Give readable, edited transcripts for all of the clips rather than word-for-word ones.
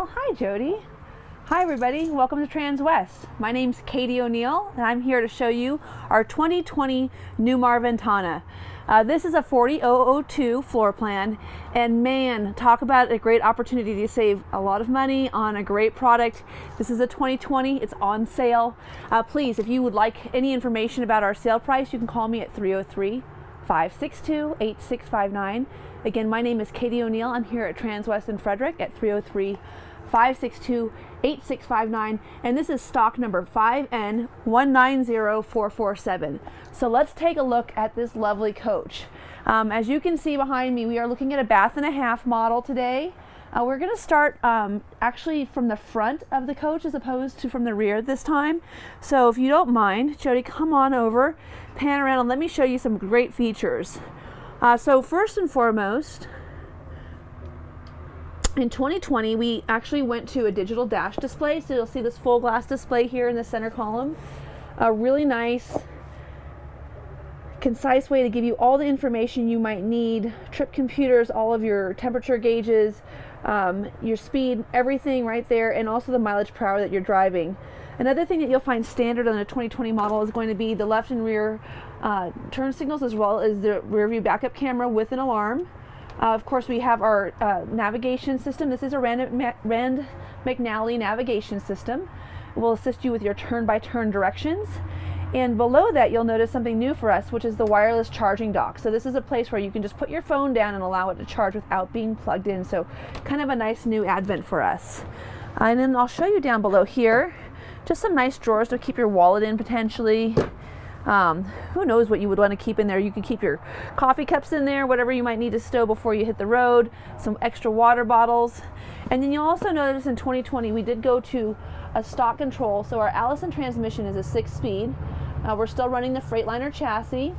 Oh, hi, Jody. Hi, everybody. Welcome to Transwest. My name's Katie O'Neill, and I'm here to show you our 2020 Newmar Ventana. This is a 40002 floor plan, and man, talk about a great opportunity to save a lot of money on a great product. This is a 2020. It's on sale. Please, if you would like any information about our sale price, you can call me at 303-562-8659. Again, my name is Katie O'Neill. I'm here at Transwest in Frederick at 303-562-8659, and this is stock number 5N190447. So let's take a look at this lovely coach. As you can see behind me, we are looking at a bath and a half model today. We're going to start actually from the front of the coach as opposed to from the rear this time. So if you don't mind, Jody, come on over, pan around, and let me show you some great features. So first and foremost, in 2020, we actually went to a digital dash display. So you'll see this full glass display here in the center column. A really nice, concise way to give you all the information you might need. Trip computers, all of your temperature gauges, your speed, everything right there, and also the mileage per hour that you're driving. Another thing that you'll find standard on the 2020 model is going to be the left and rear turn signals, as well as the rear view backup camera with an alarm. Of course, we have our navigation system. This is a Rand McNally navigation system. It will assist you with your turn-by-turn directions. And below that, you'll notice something new for us, which is the wireless charging dock. So this is a place where you can just put your phone down and allow it to charge without being plugged in. So kind of a nice new advent for us. And then I'll show you down below here, just some nice drawers to keep your wallet in potentially. Who knows what you would want to keep in there. You can keep your coffee cups in there, whatever you might need to stow before you hit the road, some extra water bottles. And then you'll also notice in 2020 we did go to a stock control. So our Allison Transmission is a 6-speed. We're still running the Freightliner chassis.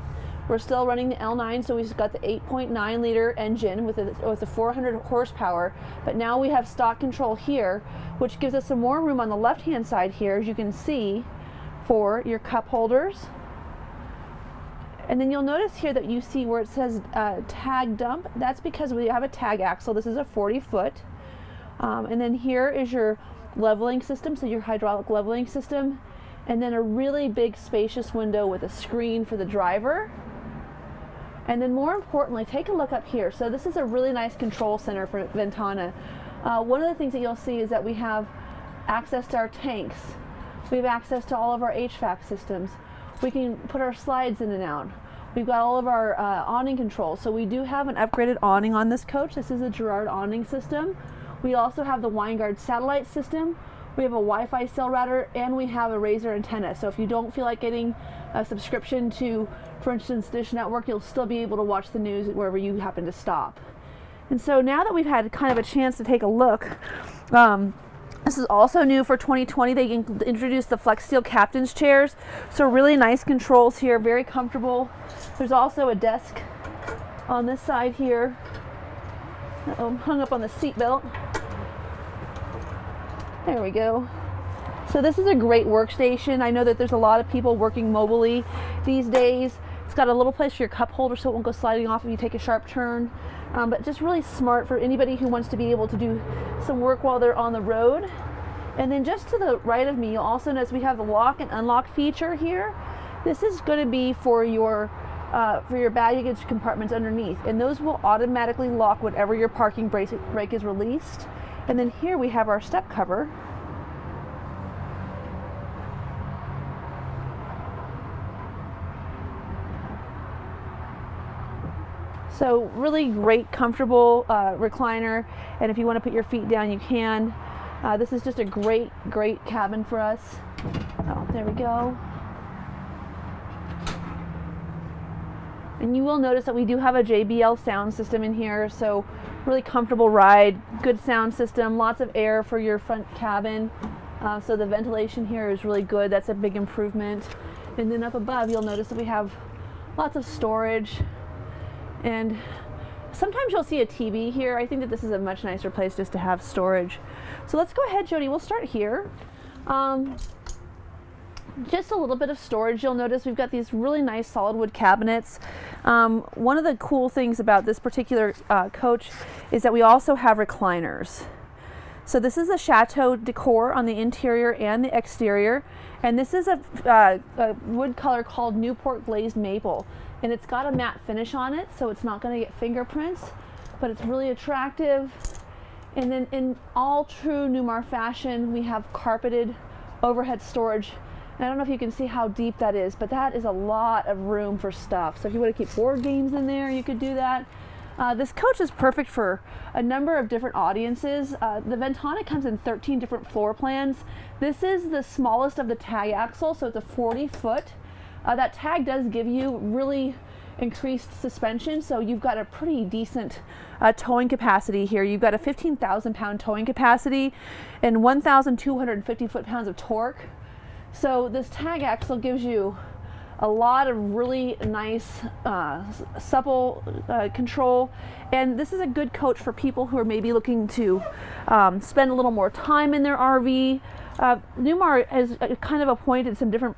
We're still running the L9, so we've got the 8.9 liter engine with a 400 horsepower. But now we have stock control here, which gives us some more room on the left-hand side here, as you can see, for your cup holders. And then you'll notice here that you see where it says tag dump. That's because we have a tag axle. This is a 40-foot. And then here is your leveling system, so your hydraulic leveling system. And then a really big spacious window with a screen for the driver. And then more importantly, take a look up here. So this is a really nice control center for Ventana. One of the things that you'll see is that we have access to our tanks. We have access to all of our HVAC systems. We can put our slides in and out. We've got all of our awning controls. So we do have an upgraded awning on this coach. This is a Girard awning system. We also have the Winegard satellite system. We have a Wi-Fi cell router, and we have a Razer antenna. So if you don't feel like getting a subscription to, for instance, Dish Network, you'll still be able to watch the news wherever you happen to stop. And so now that we've had kind of a chance to take a look, this is also new for 2020. They introduced the Flex Steel Captain's chairs. So really nice controls here, very comfortable. There's also a desk on this side here, hung up on the seat belt. There we go. So this is a great workstation. I know that there's a lot of people working mobily these days. It's got a little place for your cup holder so it won't go sliding off if you take a sharp turn. But just really smart for anybody who wants to be able to do some work while they're on the road. And then just to the right of me, you'll also notice we have the lock and unlock feature here. This is going to be for your baggage compartments underneath, and those will automatically lock whenever your parking brake is released. And then here we have our step cover. So really great, comfortable recliner, and if you want to put your feet down, you can. This is just a great cabin for us. Oh, there we go. And you will notice that we do have a JBL sound system in here, so really comfortable ride, good sound system, lots of air for your front cabin. So the ventilation here is really good. That's a big improvement. And then up above, you'll notice that we have lots of storage. And sometimes you'll see a TV here. I think that this is a much nicer place just to have storage. So let's go ahead, Jody. We'll start here. Just a little bit of storage. You'll notice we've got these really nice solid wood cabinets. One of the cool things about this particular coach is that we also have recliners. So this is a chateau decor on the interior and the exterior, and this is a wood color called Newport Glazed Maple, and it's got a matte finish on it, so it's not going to get fingerprints, but it's really attractive. And then in all true Newmar fashion, we have carpeted overhead storage. And I don't know if you can see how deep that is, but that is a lot of room for stuff. So if you want to keep board games in there, you could do that. This coach is perfect for a number of different audiences. The Ventana comes in 13 different floor plans. This is the smallest of the tag axle, so it's a 40-foot. That tag does give you really increased suspension, so you've got a pretty decent towing capacity here. You've got a 15,000 pound towing capacity and 1,250 foot-pounds of torque. So this tag axle gives you a lot of really nice supple control, and this is a good coach for people who are maybe looking to spend a little more time in their RV. Newmar has kind of appointed some different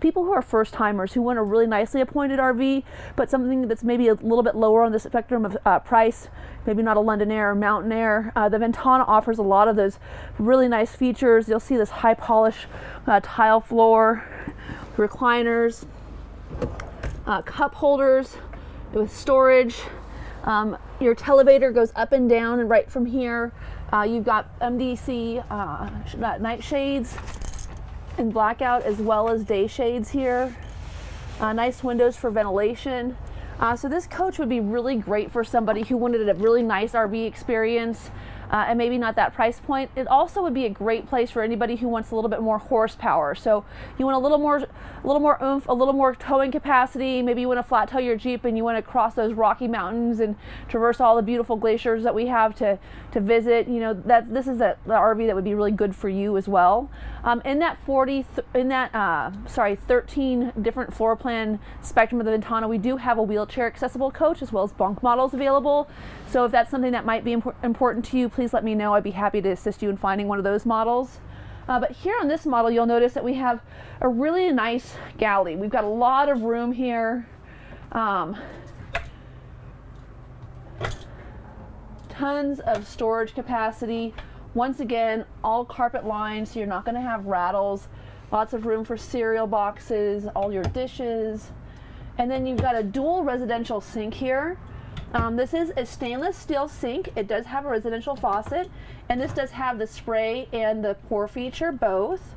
people who are first timers who want a really nicely appointed RV, but something that's maybe a little bit lower on the spectrum of price, maybe not a London Air or Mountain Air. The Ventana offers a lot of those really nice features. You'll see this high polish tile floor, recliners, cup holders with storage. Your televator goes up and down, and right from here you've got MDC night shades and blackout as well as day shades here. Nice windows for ventilation. So this coach would be really great for somebody who wanted a really nice RV experience and maybe not that price point. It also would be a great place for anybody who wants a little bit more horsepower. So you want a little more oomph, a little more towing capacity. Maybe you want to flat tow your Jeep and you want to cross those Rocky Mountains and traverse all the beautiful glaciers that we have to visit. You know, this is the RV that would be really good for you as well. In that 13 different floor plan spectrum of the Ventana, we do have a wheelchair accessible coach as well as bunk models available. So if that's something that might be important to you, please let me know. I'd be happy to assist you in finding one of those models. But here on this model, you'll notice that we have a really nice galley. We've got a lot of room here. Tons of storage capacity. Once again, all carpet lined, so you're not going to have rattles. Lots of room for cereal boxes, all your dishes. And then you've got a dual residential sink here. This is a stainless steel sink. It does have a residential faucet, and this does have the spray and the pour feature both.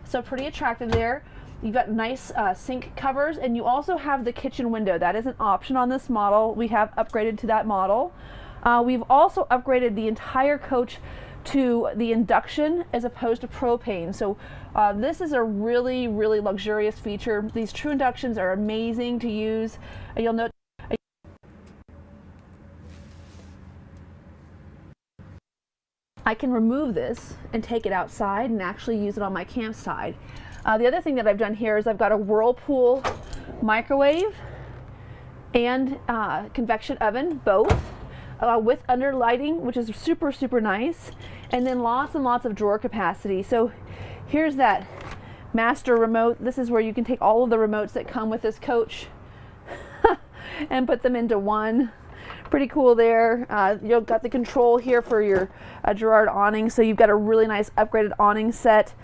So pretty attractive there. You've got nice sink covers, and you also have the kitchen window. That is an option on this model. We have upgraded to that model. We've also upgraded the entire coach to the induction as opposed to propane. So this is a really, really luxurious feature. These true inductions are amazing to use. You'll note I can remove this and take it outside and actually use it on my campsite. The other thing that I've done here is I've got a Whirlpool microwave and convection oven, both with under lighting, which is super, super nice. And then lots and lots of drawer capacity. So here's that master remote. This is where you can take all of the remotes that come with this coach and put them into one. Pretty cool there. You've got the control here for your Girard awning, so you've got a really nice upgraded awning set.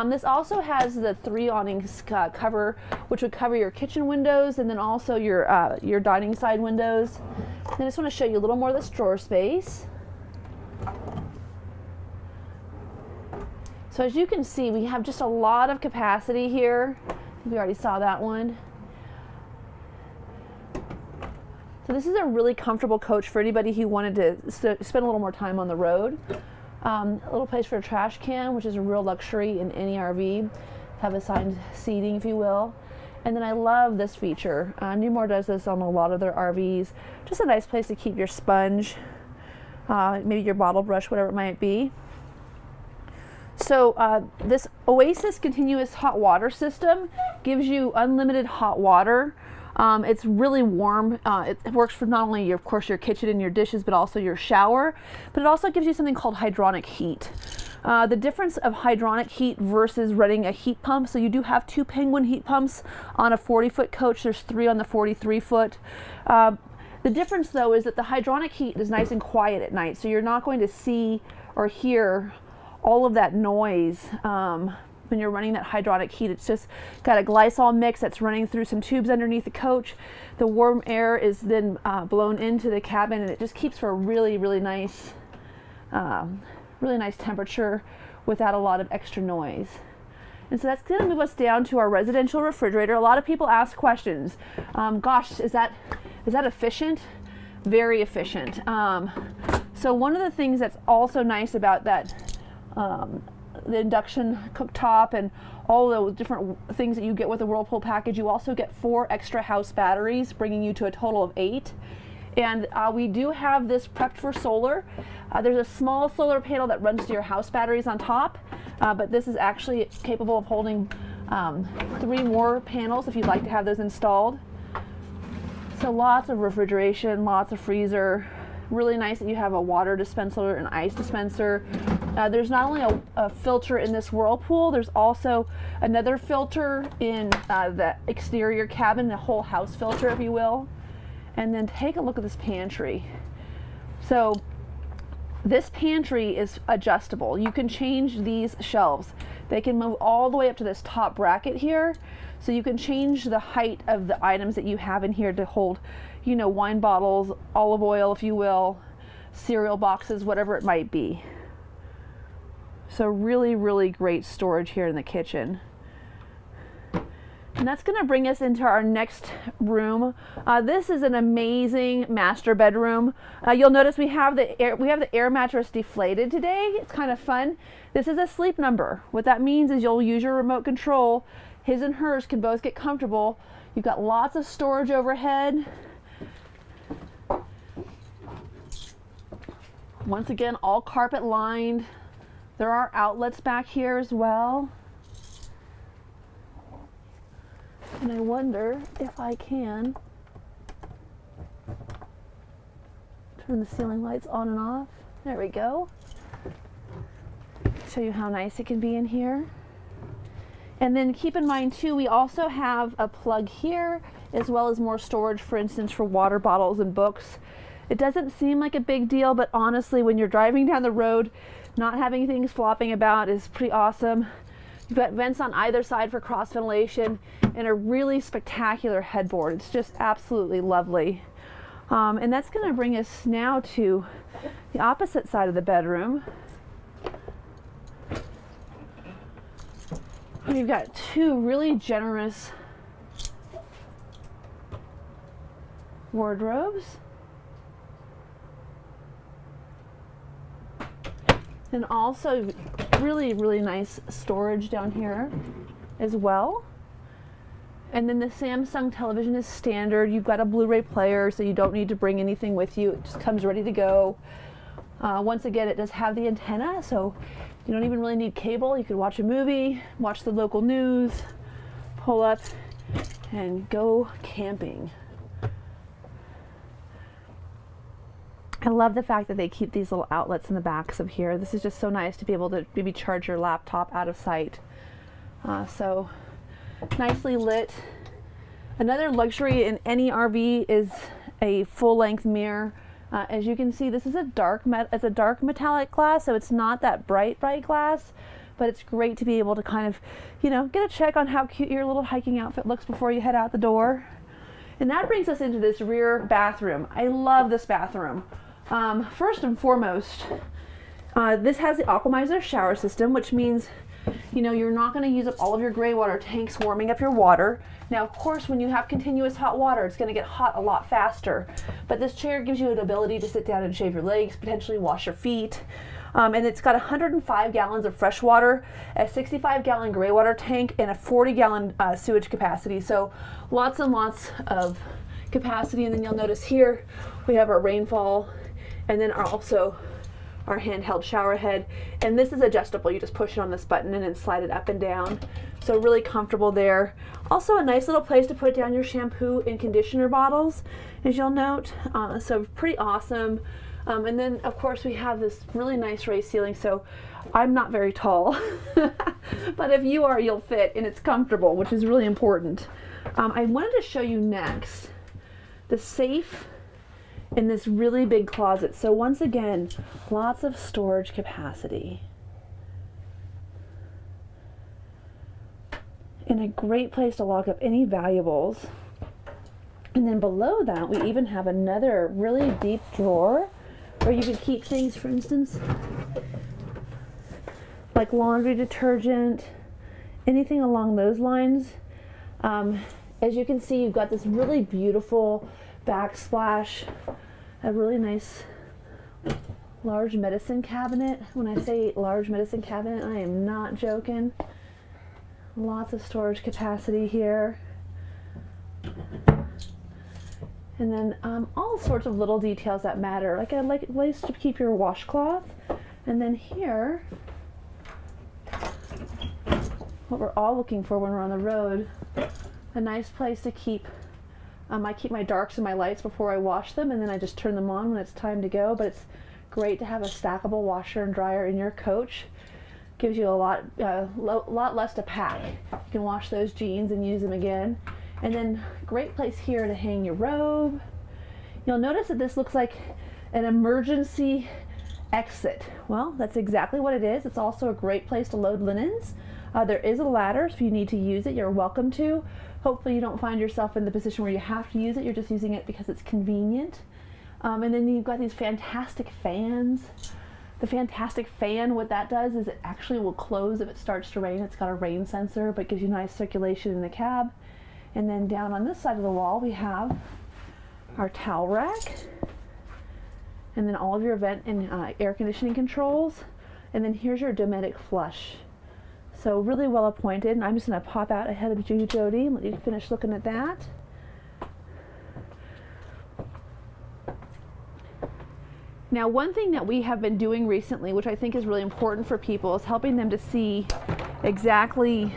This also has the 3 awnings cover, which would cover your kitchen windows and then also your dining side windows. And I just want to show you a little more of this drawer space. So as you can see, we have just a lot of capacity here. We already saw that one. So this is a really comfortable coach for anybody who wanted to spend a little more time on the road. A little place for a trash can, which is a real luxury in any RV. Have assigned seating, if you will. And then I love this feature. Newmar does this on a lot of their RVs. Just a nice place to keep your sponge, maybe your bottle brush, whatever it might be. So this Oasis continuous hot water system gives you unlimited hot water. It's really warm. It works for not only, of course, your kitchen and your dishes, but also your shower. But it also gives you something called hydronic heat. The difference of hydronic heat versus running a heat pump. So you do have 2 Penguin heat pumps on a 40-foot coach. There's 3 on the 43-foot. The difference though is that the hydronic heat is nice and quiet at night, so you're not going to see or hear all of that noise when you're running that hydronic heat. It's just got a glycol mix that's running through some tubes underneath the coach. The warm air is then blown into the cabin, and it just keeps for a really, really nice temperature without a lot of extra noise. And so that's going to move us down to our residential refrigerator. A lot of people ask questions. Gosh, is that efficient? Very efficient. So one of the things that's also nice about that, the induction cooktop and all the different things that you get with the Whirlpool package, you also get 4 extra house batteries, bringing you to a total of 8. And we do have this prepped for solar. There's a small solar panel that runs to your house batteries on top, but this is actually capable of holding 3 more panels if you'd like to have those installed. So lots of refrigeration, lots of freezer. Really nice that you have a water dispenser and ice dispenser. There's not only a filter in this Whirlpool, there's also another filter in the exterior cabin, the whole house filter, if you will. And then take a look at this pantry. So this pantry is adjustable. You can change these shelves. They can move all the way up to this top bracket here. So you can change the height of the items that you have in here to hold, you know, wine bottles, olive oil, if you will, cereal boxes, whatever it might be. So really, really great storage here in the kitchen. And that's going to bring us into our next room. This is an amazing master bedroom. You'll notice we have the air mattress deflated today. It's kind of fun. This is a sleep number. What that means is you'll use your remote control. His and hers can both get comfortable. You've got lots of storage overhead. Once again, all carpet lined. There are outlets back here as well. And I wonder if I can turn the ceiling lights on and off. There we go. Show you how nice it can be in here. And then keep in mind too, we also have a plug here, as well as more storage, for instance, for water bottles and books. It doesn't seem like a big deal, but honestly, when you're driving down the road, not having things flopping about is pretty awesome. You've got vents on either side for cross ventilation and a really spectacular headboard. It's just absolutely lovely. And that's going to bring us now to the opposite side of the bedroom. We've got 2 really generous wardrobes. And also really, really nice storage down here as well. And then the Samsung television is standard. You've got a Blu-ray player, so you don't need to bring anything with you. It just comes ready to go. Once again, it does have the antenna, so you don't even really need cable. You could watch a movie, watch the local news, pull up, and go camping. I love the fact that they keep these little outlets in the backs of here. This is just so nice to be able to maybe charge your laptop out of sight. So nicely lit. Another luxury in any RV is a full-length mirror. As you can see, this is a dark metallic glass, so it's not that bright glass, but it's great to be able to kind of, you know, get a check on how cute your little hiking outfit looks before you head out the door. And that brings us into this rear bathroom. I love this bathroom. First and foremost, this has the Aquamizer shower system, which means, you know, you're not going to use up all of your gray water tanks warming up your water. Now, of course, when you have continuous hot water, it's going to get hot a lot faster. But this chair gives you an ability to sit down and shave your legs, potentially wash your feet. And it's got 105 gallons of fresh water, a 65-gallon gray water tank, and a 40-gallon sewage capacity. So lots and lots of capacity. And then you'll notice here we have our rainfall, and then also our handheld shower head. And this is adjustable. You just push it on this button and then slide it up and down. So really comfortable there. Also a nice little place to put down your shampoo and conditioner bottles, as you'll note. So pretty awesome. And then of course we have this really nice raised ceiling. So I'm not very tall, but if you are, you'll fit, and it's comfortable, which is really important. I wanted to show you next the safe in this really big closet. So once again, lots of storage capacity. And a great place to lock up any valuables. And then below that, we even have another really deep drawer where you can keep things, for instance, like laundry detergent, anything along those lines. As you can see, you've got this really beautiful backsplash, a really nice large medicine cabinet. When I say large medicine cabinet, I am not joking. Lots of storage capacity here. And then all sorts of little details that matter. Like I like a place to keep your washcloth. And then here, what we're all looking for when we're on the road, a nice place to keep, I keep my darks and my lights before I wash them, and then I just turn them on when it's time to go. But it's great to have a stackable washer and dryer in your coach. Gives you a lot less to pack. You can wash those jeans and use them again. And then great place here to hang your robe. You'll notice that this looks like an emergency exit. Well, that's exactly what it is. It's also a great place to load linens. There is a ladder, so if you need to use it, you're welcome to. Hopefully you don't find yourself in the position where you have to use it. You're just using it because it's convenient. And then you've got these fantastic fans. The fantastic fan, what that does is it actually will close if it starts to rain. It's got a rain sensor, but gives you nice circulation in the cab. And then down on this side of the wall, we have our towel rack. And then all of your vent and air conditioning controls. And then here's your Dometic flush. So really well appointed. And I'm just going to pop out ahead of you, Jody, and let you finish looking at that. Now, one thing that we have been doing recently, which I think is really important for people, is helping them to see exactly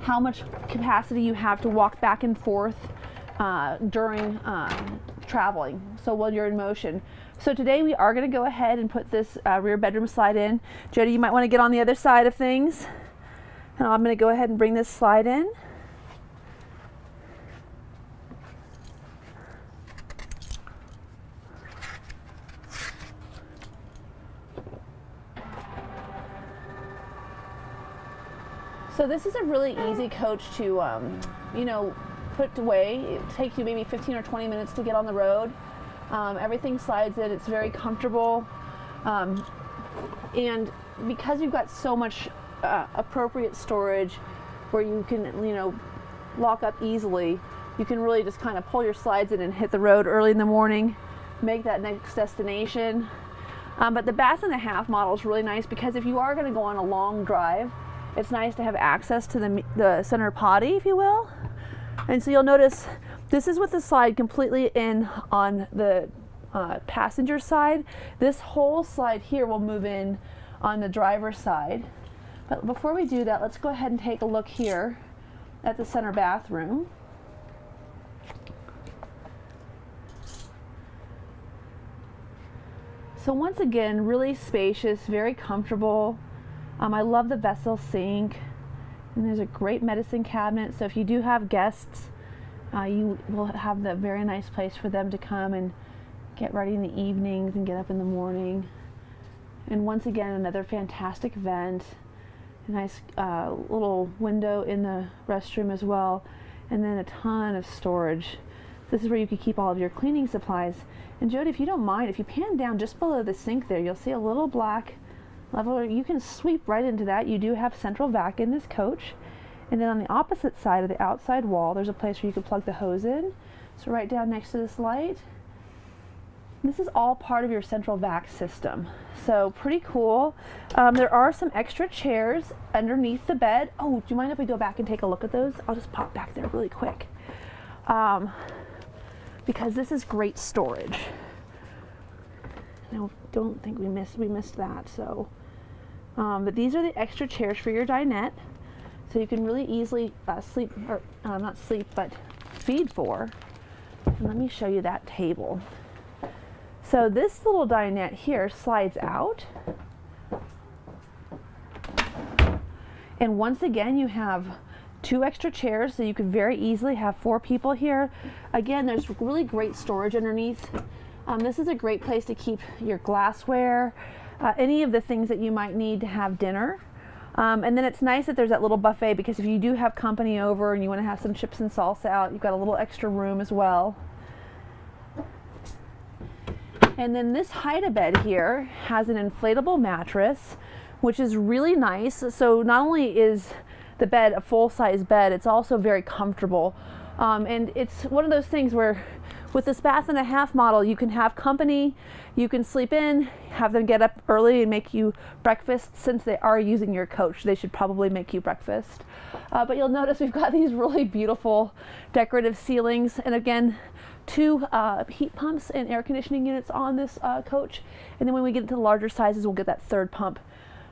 how much capacity you have to walk back and forth during traveling, so while you're in motion. So today we are going to go ahead and put this rear bedroom slide in. Jody, you might want to get on the other side of things. And I'm going to go ahead and bring this slide in. So this is a really easy coach to, put away. It takes you maybe 15 or 20 minutes to get on the road. Everything slides in. It's very comfortable. And because you've got so much appropriate storage where you can, lock up easily, you can really just kind of pull your slides in and hit the road early in the morning, make that next destination. But the bath and a half model is really nice because if you are going to go on a long drive, it's nice to have access to the center potty, if you will. And so you'll notice this is with the slide completely in on the passenger side. This whole slide here will move in on the driver's side. But before we do that, let's go ahead and take a look here at the center bathroom. So once again, really spacious, very comfortable. I love the vessel sink, and there's a great medicine cabinet, so if you do have guests, you will have the very nice place for them to come and get ready in the evenings and get up in the morning. And once again, another fantastic vent, a nice little window in the restroom as well, and then a ton of storage. This is where you can keep all of your cleaning supplies. And Jody, if you don't mind, if you pan down just below the sink there, you'll see a little black level. You can sweep right into that. You do have central vac in this coach. And then on the opposite side of the outside wall, there's a place where you can plug the hose in. So right down next to this light. This is all part of your central vac system. So pretty cool. There are some extra chairs underneath the bed. Oh, do you mind if we go back and take a look at those? I'll just pop back there really quick. Because this is great storage. I don't think we missed that. So, but these are the extra chairs for your dinette. So you can really easily not sleep, but feed for. And let me show you that table. So this little dinette here slides out. And once again, you have 2 extra chairs, so you could very easily have 4 people here. Again, there's really great storage underneath. This is a great place to keep your glassware, any of the things that you might need to have dinner. And then it's nice that there's that little buffet, because if you do have company over and you want to have some chips and salsa out, you've got a little extra room as well. And then this hide-a-bed here has an inflatable mattress, which is really nice. So not only is the bed a full-size bed, it's also very comfortable. And it's one of those things where with this bath and a half model, you can have company, you can sleep in, have them get up early and make you breakfast. Since they are using your coach, they should probably make you breakfast. But you'll notice we've got these really beautiful decorative ceilings, and again, 2 heat pumps and air conditioning units on this coach. And then when we get into the larger sizes, we'll get that 3rd pump.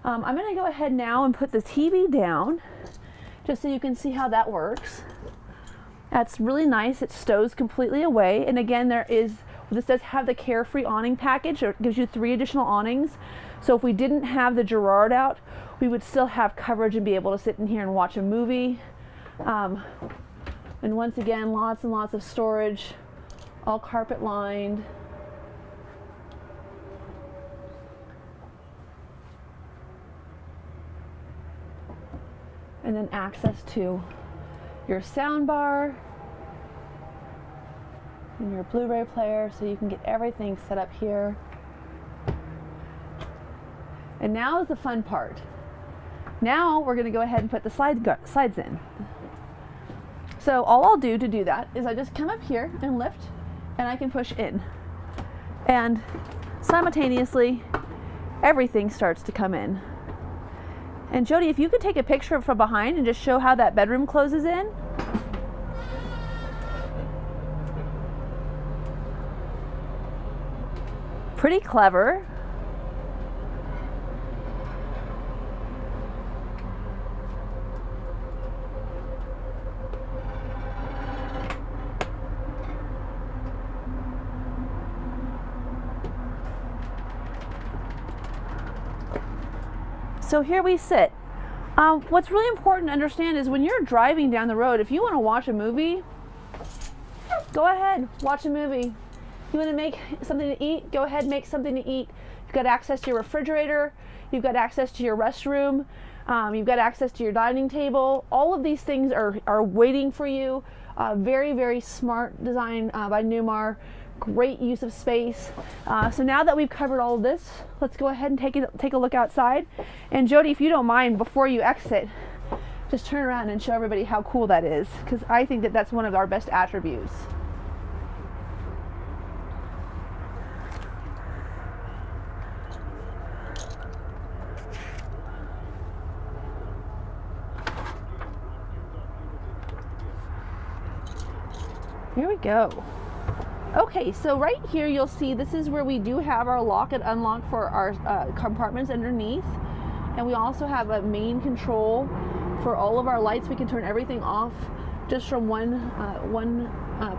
I'm going to go ahead now and put the TV down just so you can see how that works. That's really nice. It stows completely away. And again, this does have the Carefree awning package. It gives you 3 additional awnings. So if we didn't have the Girard out, we would still have coverage and be able to sit in here and watch a movie. And once again, lots and lots of storage, all carpet lined. And then access to your sound bar and your Blu-ray player, so you can get everything set up here. And now is the fun part. Now we're going to go ahead and put the slides in. So all I'll do to do that is I just come up here and lift, and I can push in. And simultaneously, everything starts to come in. And Jody, if you could take a picture from behind and just show how that bedroom closes in. Pretty clever. So here we sit. What's really important to understand is when you're driving down the road, if you want to watch a movie, go ahead, watch a movie. You want to make something to eat, go ahead, make something to eat. You've got access to your refrigerator, you've got access to your restroom, you've got access to your dining table. All of these things are waiting for you. Very, very smart design by Newmar. Great use of space. So now that we've covered all of this, let's go ahead and take a look outside. And Jody, if you don't mind, before you exit, just turn around and show everybody how cool that is, because I think that that's one of our best attributes. Here we go. Okay, so right here you'll see this is where we do have our lock and unlock for our compartments underneath. And we also have a main control for all of our lights. We can turn everything off just from one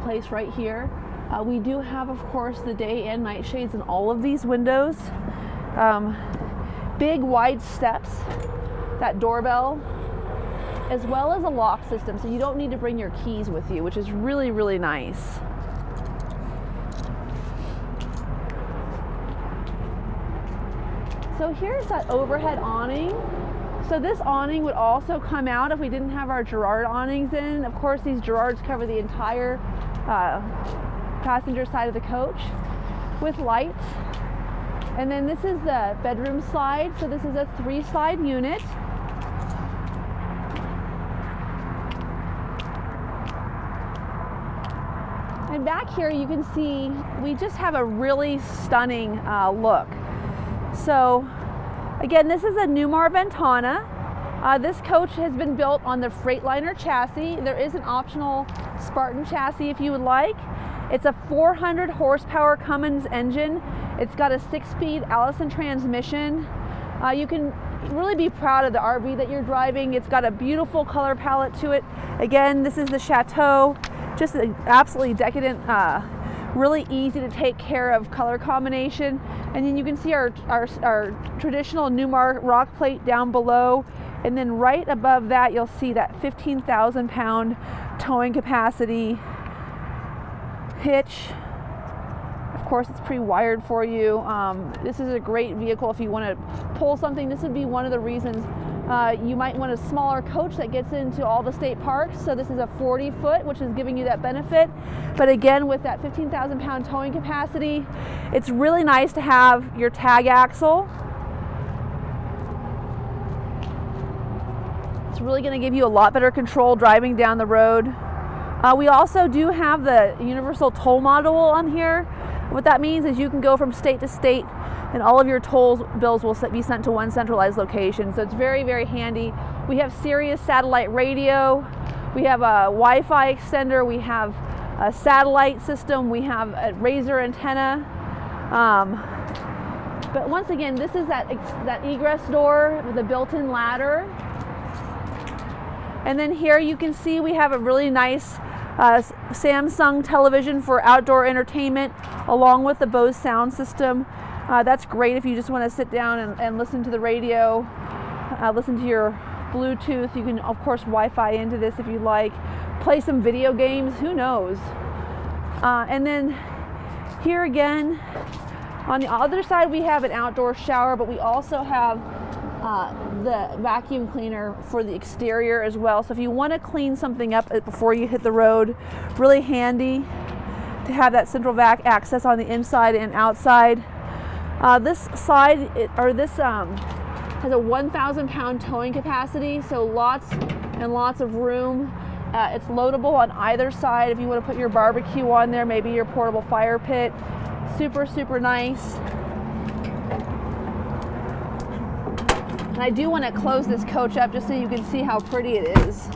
place right here. We do have, of course, the day and night shades in all of these windows. Big wide steps, that doorbell, as well as a lock system, so you don't need to bring your keys with you, which is really, really nice. So here's that overhead awning. So this awning would also come out if we didn't have our Girard awnings in. Of course, these Girards cover the entire passenger side of the coach with lights. And then this is the bedroom slide. So this is a 3-slide unit. And back here you can see we just have a really stunning look. So again, this is a Newmar Ventana. This coach has been built on the Freightliner chassis. There is an optional Spartan chassis if you would like. It's a 400 horsepower Cummins engine. It's got a 6-speed Allison transmission. You can really be proud of the RV that you're driving. It's got a beautiful color palette to it. Again, this is the Chateau. Just an absolutely decadent, really easy to take care of color combination. And then you can see our traditional Newmar rock plate down below. And then right above that, you'll see that 15,000 pound towing capacity hitch. Of course, it's pre-wired for you. This is a great vehicle if you want to pull something. This would be one of the reasons you might want a smaller coach that gets into all the state parks. So this is a 40 foot, which is giving you that benefit. But again, with that 15,000 pound towing capacity, it's really nice to have your tag axle. It's really going to give you a lot better control driving down the road. We also do have the universal toll module on here. What that means is you can go from state to state and all of your toll bills will be sent to one centralized location. So it's very, very handy. We have Sirius satellite radio. We have a Wi-Fi extender. We have a satellite system. We have a Razor antenna. But once again, this is that egress door with a built-in ladder. And then here you can see we have a really nice Samsung television for outdoor entertainment along with the Bose sound system. That's great if you just want to sit down and listen to the radio, listen to your Bluetooth. You can of course Wi-Fi into this if you like, play some video games, who knows. And then here again on the other side we have an outdoor shower, but we also have the vacuum cleaner for the exterior as well. So if you want to clean something up before you hit the road, really handy to have that central vac access on the inside and outside. This side, has a 1,000 pound towing capacity, so lots and lots of room. It's loadable on either side if you want to put your barbecue on there, maybe your portable fire pit. Super, super nice. And I do want to close this coach up just so you can see how pretty it is.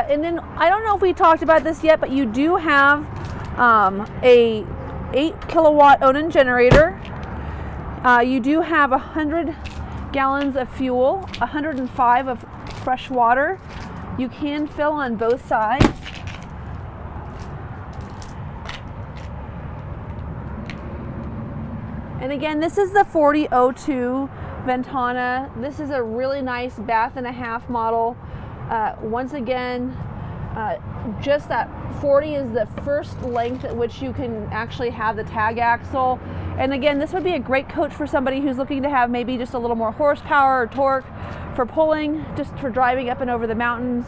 And then I don't know if we talked about this yet, but you do have a 8 kilowatt Onan generator. You do have 100 gallons of fuel, 105 of fresh water. You can fill on both sides. And again, this is the 4002 Ventana. This is a really nice bath and a half model. Once again, just that 40 is the first length at which you can actually have the tag axle. And again, this would be a great coach for somebody who's looking to have maybe just a little more horsepower or torque for pulling, just for driving up and over the mountains.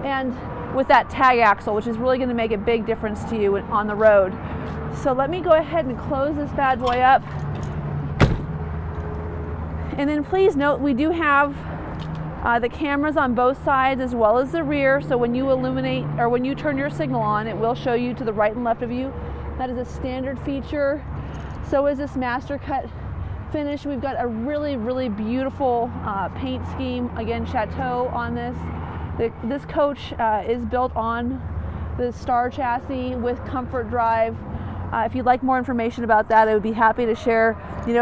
And with that tag axle, which is really going to make a big difference to you on the road. So let me go ahead and close this bad boy up. And then please note we do have the cameras on both sides as well as the rear, so when you illuminate or when you turn your signal on, it will show you to the right and left of you. That is a standard feature. So is this master cut finish. We've got a really, really beautiful paint scheme, again Chateau on this. This coach is built on the Star chassis with comfort drive. If you'd like more information about that, I would be happy to share,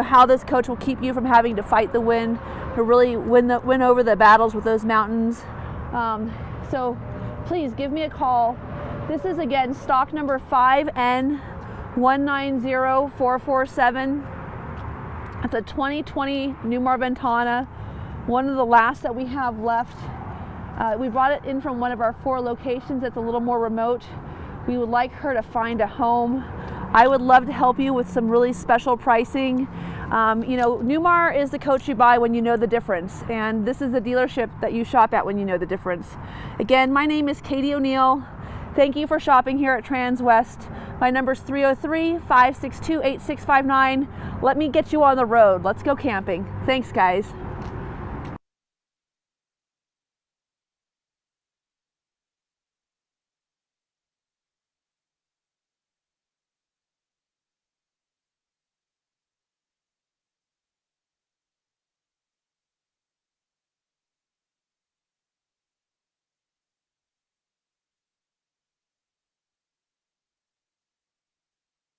how this coach will keep you from having to fight the wind, to really win over the battles with those mountains. So please give me a call. This is again stock number 5N190447. It's a 2020 Newmar Ventana, one of the last that we have left. We brought it in from one of our 4 locations that's a little more remote. We would like her to find a home. I would love to help you with some really special pricing. Newmar is the coach you buy when you know the difference, and this is the dealership that you shop at when you know the difference. Again, my name is Katie O'Neill. Thank you for shopping here at Transwest. My number is 303-562-8659. Let me get you on the road. Let's go camping. Thanks, guys.